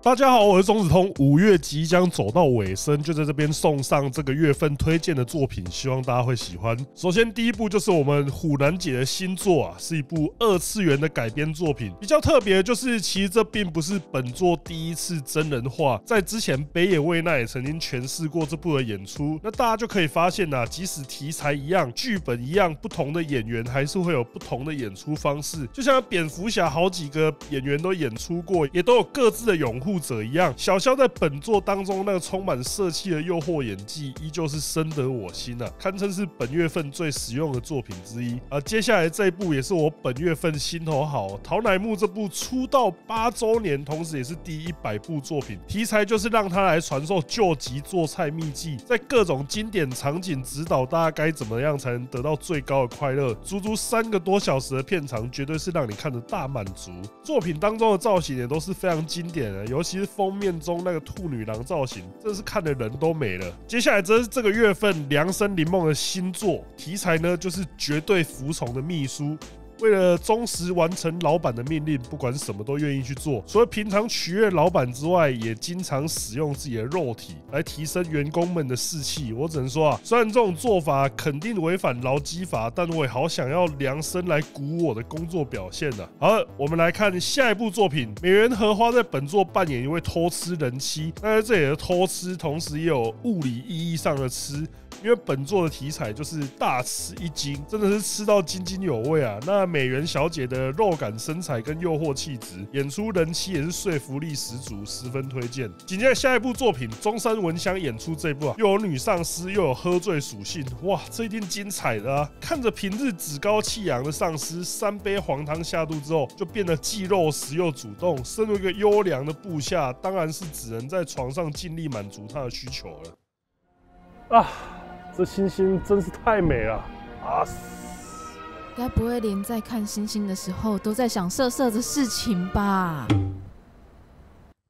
大家好，我是钟子通。5月即将走到尾声，就在这边送上这个月份推荐的作品，希望大家会喜欢。首先第一部就是我们虎南姐的新作啊，是一部2次元的改编作品。比较特别的就是，其实这并不是本作第一次真人化，在之前北野未奈也曾经诠释过这部的演出。那大家就可以发现啊，即使题材一样，剧本一样，不同的演员还是会有不同的演出方式。就像蝙蝠侠好几个演员都演出过，也都有各自的拥护者一样，小肖在本作当中那个充满色气的诱惑演技，依旧是深得我心啊，堪称是本月份最实用的作品之一。接下来这一部也是我本月份心头好，桃乃木这部出道8周年，同时也是第100部作品，题材就是让他来传授救急做菜秘技，在各种经典场景指导大家该怎么样才能得到最高的快乐。足足3个多小时的片长，绝对是让你看得大满足。作品当中的造型也都是非常经典的，尤其是封面中那个兔女郎造型，真是看的人都没了。接下来则是这个月份凉生林梦的新作，题材呢就是绝对服从的秘书。为了忠实完成老板的命令，不管什么都愿意去做。除了平常取悦老板之外，也经常使用自己的肉体来提升员工们的士气。我只能说啊，虽然这种做法肯定违反劳基法，但我也好想要量身来鼓舞我的工作表现啊。好了，我们来看下一部作品。美原荷花在本作扮演一位偷吃人妻，那在这里的偷吃，同时也有物理意义上的吃。因为本作的题材就是大吃一惊，真的是吃到津津有味啊！那美原小姐的肉感身材跟诱惑气质，演出人妻也是说服力十足，十分推荐。紧接着下一部作品，中山文香演出这部啊，又有女上司，又有喝醉属性，哇，这一定精彩的啊！看着平日趾高气扬的上司，3杯黄汤下肚之后，就变得既肉食又主动。身为一个优良的部下，当然是只能在床上尽力满足他的需求了。啊！这星星真是太美了啊！该不会连在看星星的时候都在想色色的事情吧？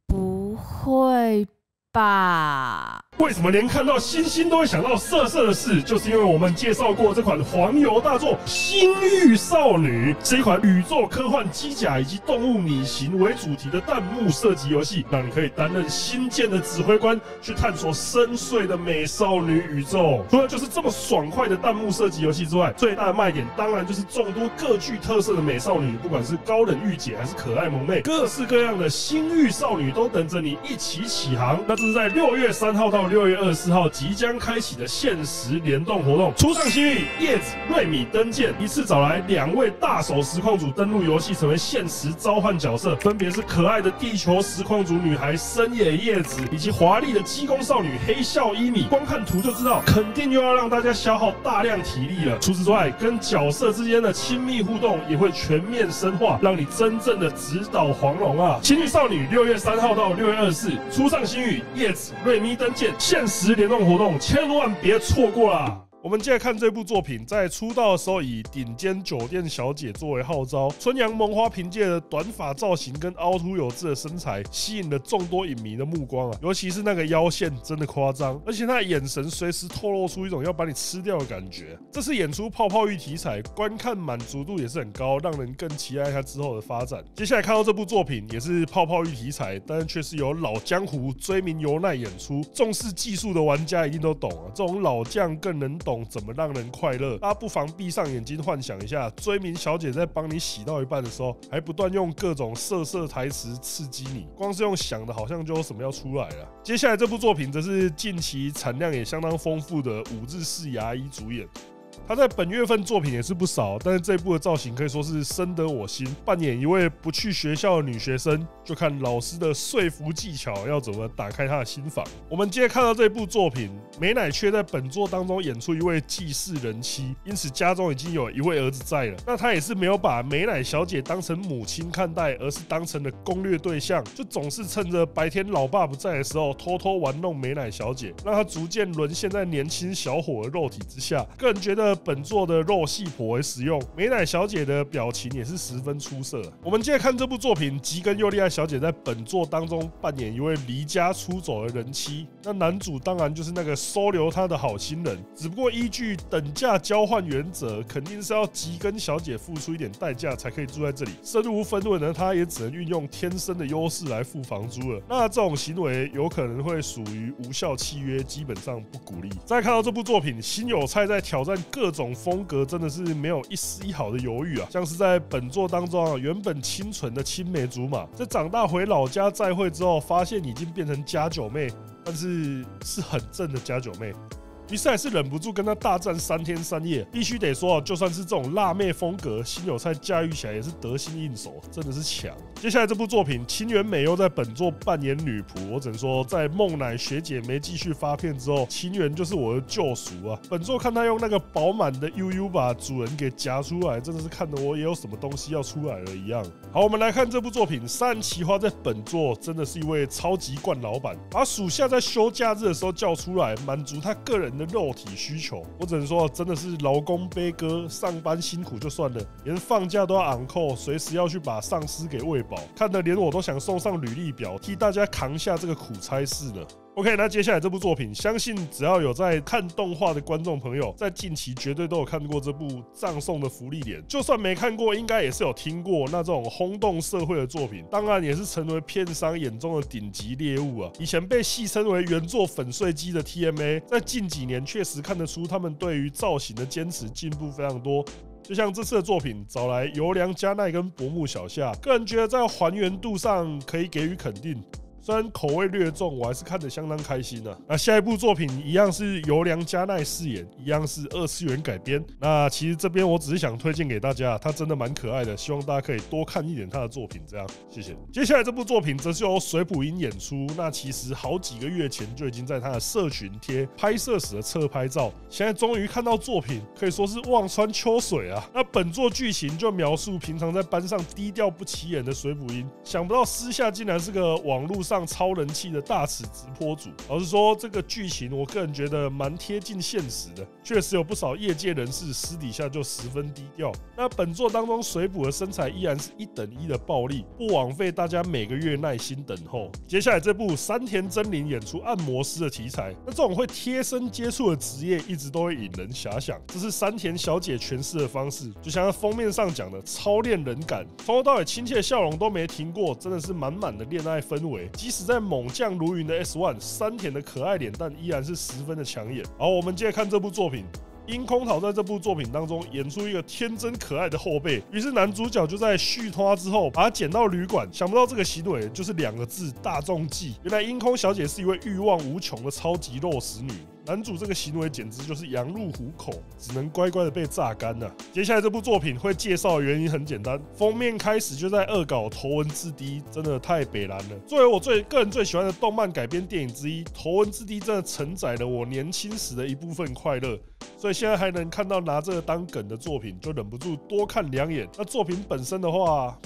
不会吧？为什么连看到星星都会想到色色的事？就是因为我们介绍过这款黄油大作《星域少女》，是一款宇宙科幻机甲以及动物拟型为主题的弹幕射击游戏，让你可以担任星舰的指挥官，去探索深邃的美少女宇宙。除了就是这么爽快的弹幕射击游戏之外，最大的卖点当然就是众多各具特色的美少女，不管是高冷御姐还是可爱萌妹，各式各样的星域少女都等着你一起起航。那这是在6月3号到6月24号即将开启的限时联动活动，初上新域、叶子、瑞米登舰，一次找来2位大手实况主登陆游戏，成为限时召唤角色，分别是可爱的地球实况主女孩深野叶子，以及华丽的机工少女黑笑伊米。光看图就知道，肯定又要让大家消耗大量体力了。除此之外，跟角色之间的亲密互动也会全面深化，让你真正的直捣黄龙啊！星域少女6月3号到6月24，初上新域、叶子、瑞米登舰。限时联动活动，千万别错过啦！我们接着看这部作品，在出道的时候以顶尖酒店小姐作为号召，春阳萌花凭借的短发造型跟凹凸有致的身材，吸引了众多影迷的目光啊！尤其是那个腰线真的夸张，而且她的眼神随时透露出一种要把你吃掉的感觉。这次演出泡泡浴题材，观看满足度也是很高，让人更期待她之后的发展。接下来看到这部作品也是泡泡浴题材，但是却是由老江湖追名由奈演出，重视技术的玩家一定都懂啊，这种老将更能懂怎么让人快乐。大家不妨闭上眼睛幻想一下，追名小姐在帮你洗到一半的时候，还不断用各种色色台词刺激你，光是用想的好像就有什么要出来了。接下来这部作品则是近期产量也相当丰富的五日式牙医主演。他在本月份作品也是不少，但是这一部的造型可以说是深得我心。扮演一位不去学校的女学生，就看老师的说服技巧要怎么打开她的心房。我们接着看到这部作品，美乃却在本作当中演出一位济世人妻，因此家中已经有一位儿子在了。那他也是没有把美乃小姐当成母亲看待，而是当成了攻略对象，就总是趁着白天老爸不在的时候偷偷玩弄美乃小姐，让她逐渐沦陷在年轻小伙的肉体之下。个人觉得得本作的肉戏颇为实用，美乃小姐的表情也是十分出色。我们接着看这部作品，吉根佑利爱小姐在本作当中扮演一位离家出走的人妻，那男主当然就是那个收留她的好心人，只不过依据等价交换原则，肯定是要吉根小姐付出一点代价才可以住在这里。身无分文呢，她也只能运用天生的优势来付房租了。那这种行为有可能会属于无效契约，基本上不鼓励。再看到这部作品，新有菜在挑战各种风格，真的是没有一丝一毫的犹豫啊！像是在本作当中啊，原本清纯的青梅竹马，在长大回老家再会之后，发现已经变成家九妹，但是是很正的家九妹。于是还是忍不住跟他大战3天3夜，必须得说，就算是这种辣妹风格，新有菜驾驭起来也是得心应手，真的是强。接下来这部作品，清原美又在本作扮演女仆，我只能说，在梦乃学姐没继续发片之后，清原就是我的救赎啊！本作看她用那个饱满的悠悠把主人给夹出来，真的是看得我也有什么东西要出来了一样。好，我们来看这部作品，山岸奇花在本作真的是一位超级惯老板，把属下在休假日的时候叫出来，满足他个人的肉体需求。我只能说，真的是劳工悲歌，上班辛苦就算了，连放假都要昂扣，随时要去把上司给喂饱，看得连我都想送上履历表，替大家扛下这个苦差事了。OK， 那接下来这部作品，相信只要有在看动画的观众朋友，在近期绝对都有看过这部《葬送的芙莉莲》，就算没看过，应该也是有听过那种轰动社会的作品，当然也是成为片商眼中的顶级猎物啊！以前被戏称为原作粉碎机的 TMA， 在近几年确实看得出他们对于造型的坚持进步非常多。就像这次的作品找来由良加奈跟薄木小夏，个人觉得在还原度上可以给予肯定。虽然口味略重，我还是看得相当开心啊。那下一部作品一样是由良加奈饰演，一样是2次元改编。那其实这边我只是想推荐给大家，他真的蛮可爱的，希望大家可以多看一点他的作品。这样，谢谢。接下来这部作品则是由水浦英演出。那其实好几个月前就已经在他的社群贴拍摄时的侧拍照，现在终于看到作品，可以说是望穿秋水啊。那本作剧情就描述平常在班上低调不起眼的水浦英，想不到私下竟然是个网络上超人气的大尺直播主。老实说，这个剧情我个人觉得蛮贴近现实的，确实有不少业界人士私底下就十分低调。那本作当中水浦的身材依然是1等1的暴力，不枉费大家每个月耐心等候。接下来这部山田真绫演出按摩师的题材，那这种会贴身接触的职业一直都会引人遐想，这是山田小姐诠释的方式，就像封面上讲的超恋人感，从头到尾亲切笑容都没停过，真的是满满的恋爱氛围。即使在猛将如云的 S1， 山田的可爱脸蛋依然是十分的抢眼。好，我们接着看这部作品。樱空桃在这部作品当中演出一个天真可爱的后辈，于是男主角就在续托之后把他捡到旅馆，想不到这个行为就是2个字：大众计。原来樱空小姐是一位欲望无穷的超级肉食女。男主这个行为简直就是羊入虎口，只能乖乖的被榨干了。接下来这部作品会介绍的原因很简单，封面开始就在恶搞头文字 D， 真的太北蓝了。作为我个人最喜欢的动漫改编电影之一，头文字 D 真的承载了我年轻时的一部分快乐。所以现在还能看到拿这个当梗的作品，就忍不住多看2眼。那作品本身的话，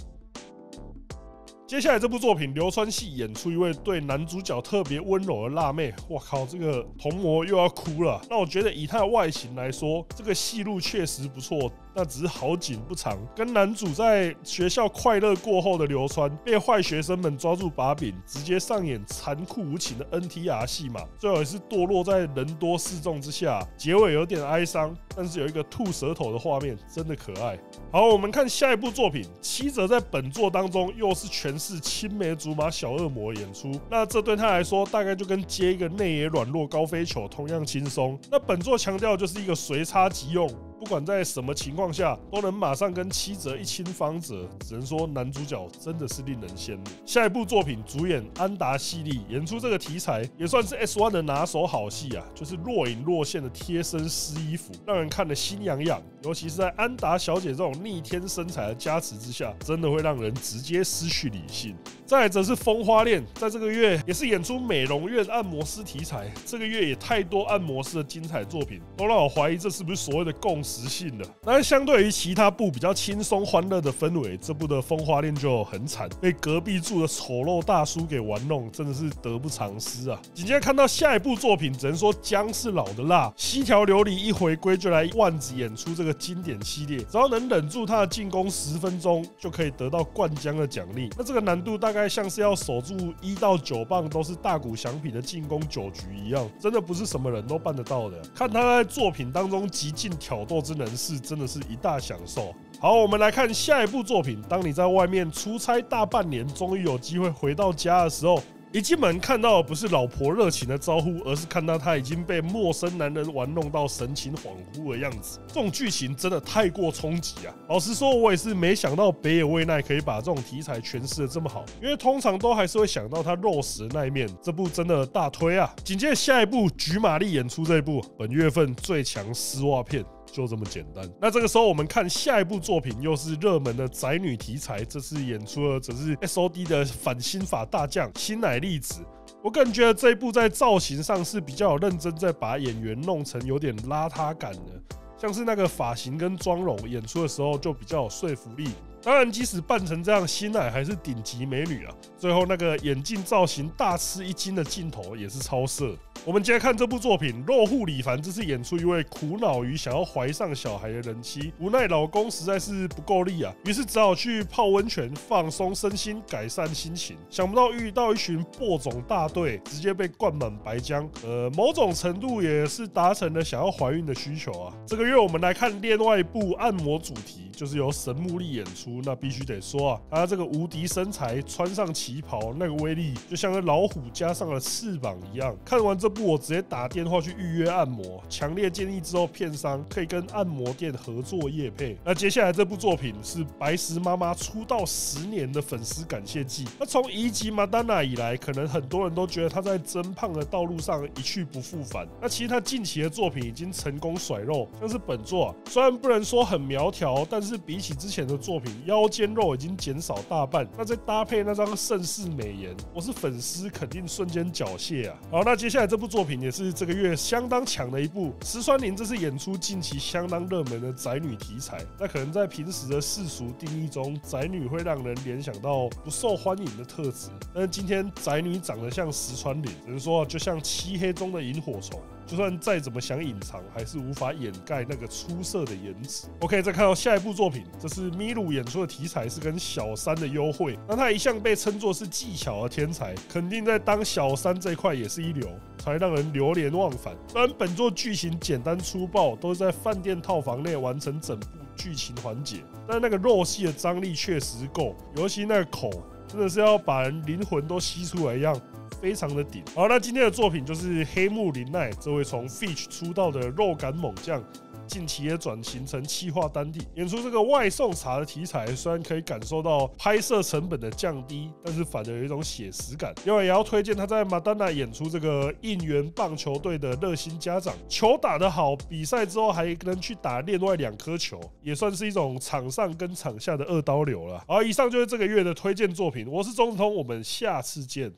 接下来这部作品，流川系演出一位对男主角特别温柔的辣妹，哇靠，这个童模又要哭了。那我觉得以她的外形来说，这个戏路确实不错。那只是好景不长，跟男主在学校快乐过后的流川被坏学生们抓住把柄，直接上演残酷无情的 NTR 戏码，最后也是堕落在人多势众之下，结尾有点哀伤，但是有一个吐舌头的画面，真的可爱。好，我们看下一部作品，七泽在本作当中又是诠释青梅竹马小恶魔的演出，那这对他来说大概就跟接一个内野软弱高飞球同样轻松。那本作强调就是一个随插即用，不管在什么情况下都能马上跟七泽一清方泽，只能说男主角真的是令人羡慕。下一部作品主演安达系利演出这个题材，也算是 S1 的拿手好戏啊，就是若隐若现的贴身湿衣服，让人看得心痒痒。尤其是在安达小姐这种逆天身材的加持之下，真的会让人直接失去理性。再来则是风花恋，在这个月也是演出美容院按摩师题材，这个月也太多按摩师的精彩作品，都让我怀疑这是不是所谓的共识实性了。但相对于其他部比较轻松欢乐的氛围，这部的风花恋就很惨，被隔壁住的丑陋大叔给玩弄，真的是得不偿失啊！紧接着看到下一部作品，只能说姜是老的辣，西条琉璃一回归就来万子演出这个经典系列，只要能忍住他的进攻10分钟，就可以得到灌浆的奖励。那这个难度大概像是要守住1到9棒都是大谷翔平的进攻9局一样，真的不是什么人都办得到的。看他在作品当中极尽挑逗之能事，真的是一大享受。好，我们来看下一部作品。当你在外面出差大半年，终于有机会回到家的时候，一进门看到的不是老婆热情的招呼，而是看到他已经被陌生男人玩弄到神情恍惚的样子。这种剧情真的太过冲击啊！老实说，我也是没想到北野未奈可以把这种题材诠释的这么好，因为通常都还是会想到他肉食的那一面。这部真的大推啊！紧接着下一部菊玛丽演出这一部本月份最强丝袜片。就这么简单。那这个时候我们看下一部作品，又是热门的宅女题材，这次演出的则是 SOD 的反心法大将新乃粒子。我个人觉得这一部在造型上是比较有认真在把演员弄成有点邋遢感的，像是那个发型跟妆容演出的时候就比较有说服力。当然，即使扮成这样，新乃还是顶级美女啊！最后那个眼镜造型大吃一惊的镜头也是超色。我们接着看这部作品，肉户里凡这次演出一位苦恼于想要怀上小孩的人妻，无奈老公实在是不够力啊，于是只好去泡温泉放松身心，改善心情。想不到遇到一群播种大队，直接被灌满白浆。某种程度也是达成了想要怀孕的需求啊。这个月我们来看另外一部按摩主题，就是由神木利演出。那必须得说啊，他这个无敌身材，穿上旗袍，那个威力就像个老虎加上了翅膀一样。看完这部，我直接打电话去预约按摩，强烈建议之后片商可以跟按摩店合作业配。那接下来这部作品是白石妈妈出道10年的粉丝感谢祭。那从移籍马丹娜以来，可能很多人都觉得她在增胖的道路上一去不复返。那其实她近期的作品已经成功甩肉，像是本作啊，虽然不能说很苗条，但是比起之前的作品，腰间肉已经减少大半。那再搭配那张盛世美颜，我是粉丝肯定瞬间缴械啊！好，那接下来这部作品也是这个月相当强的一部，石川绫这次演出近期相当热门的宅女题材。那可能在平时的世俗定义中，宅女会让人联想到不受欢迎的特质，但是今天宅女长得像石川绫，只能说就像漆黑中的萤火虫。就算再怎么想隐藏，还是无法掩盖那个出色的颜值。OK， 再看到下一部作品，这是米鲁演出的题材是跟小三的幽会。那他一向被称作是技巧的天才，肯定在当小三这一块也是一流，才让人流连忘返。虽然本作剧情简单粗暴，都是在饭店套房内完成整部剧情环节，但那个肉戏的张力确实够，尤其那个口，真的是要把人灵魂都吸出来一样。非常的顶。好，那今天的作品就是黑木林奈这位从 Fitch 出道的肉感猛将，近期也转型成企划单体，演出这个外送茶的题材。虽然可以感受到拍摄成本的降低，但是反而有一种写实感。另外也要推荐他在马丹娜演出这个应援棒球队的热心家长，球打得好，比赛之后还能去打另外2颗球，也算是一种场上跟场下的2刀流了。好，以上就是这个月的推荐作品，我是钟子通，我们下次见。